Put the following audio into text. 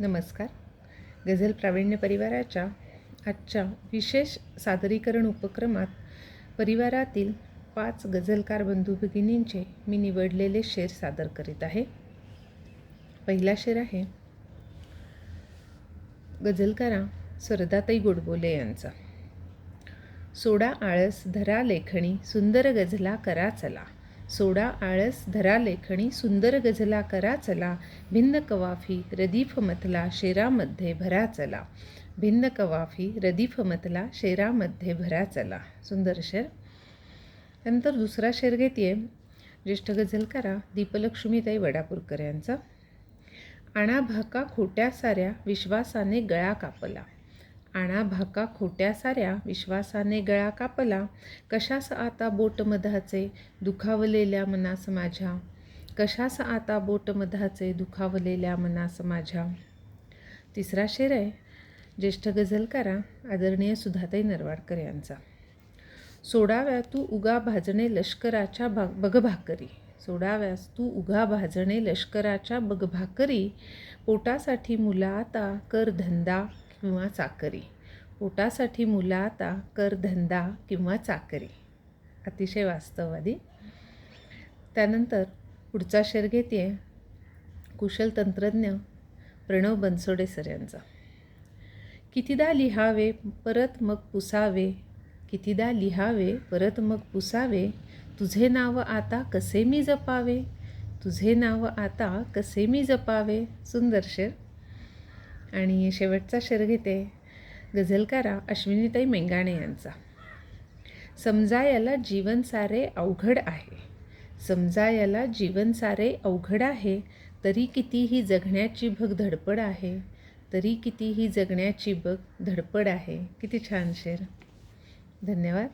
नमस्कार. गझल प्रावीण्य परिवाराच्या आजच्या विशेष सादरीकरण उपक्रमात परिवारातील 5 गझलकार बंधू भगिनींचे मी निवडलेले शेर सादर करीत आहे. पहिला शेर आहे गझलकारा सरदाताई गोडबोले यांचा. सोडा आळस धरा लेखणी सुंदर गझला करा चला. सोडा आळस धरा लेखणी सुंदर गझला करा चला. भिन्न कवाफी रदीफ मतला शेरामध्ये भरा चला. भिन्न कवाफी रदीफ मतला शेरामध्ये भरा चला. सुंदर शेर. नंतर दुसरा शेर घेते ज्येष्ठ गझलकारा दीपलक्ष्मीताई वडापूरकर यांचा. आणा भाका खोट्या साऱ्या विश्वासाने गळा कापला. आणा भाका खोट्या साऱ्या विश्वासाने गळा कापला. कशास आता बोट मधाचे दुखावलेल्या मनास माझ्या. कशास आता बोट मधाचे दुखावलेल्या मनास माझ्या. तिसरा शेर आहे ज्येष्ठ गझलकारा आदरणीय सुधाताई नरवाडकर यांचा. सोडाव्या तू उगा भाजणे लष्कराच्या बगभाकरी. सोडाव्यास तू उगा भाजणे लष्कराच्या बगभाकरी. पोटासाठी मुला आता कर धंदा किंवा चाकरी. पोटासाठी मुला आता कर धंदा किंवा चाकरी. अतिशय वास्तववादी. त्यानंतर पुढचा शेर घेते कुशल तंत्रज्ञ प्रणव बनसोडे सर यांचा. कितीदा लिहावे परत मग पुसावे. कितीदा लिहावे परत मग पुसावे. तुझे नाव आता कसे मी जपावे. तुझे नाव आता कसे मी जपावे. सुंदर शेर. आणि शेवटचा शेर घेते गझलकारा अश्विनीताई मेंगाणे यांचा. समजायला जीवन सारे अवघड आहे. समजायला जीवन सारे अवघड आहे. तरी कितीही जगण्याची भग धडपड आहे. तरी कितीही जगण्याची बग धडपड आहे. किती छान शेर. धन्यवाद.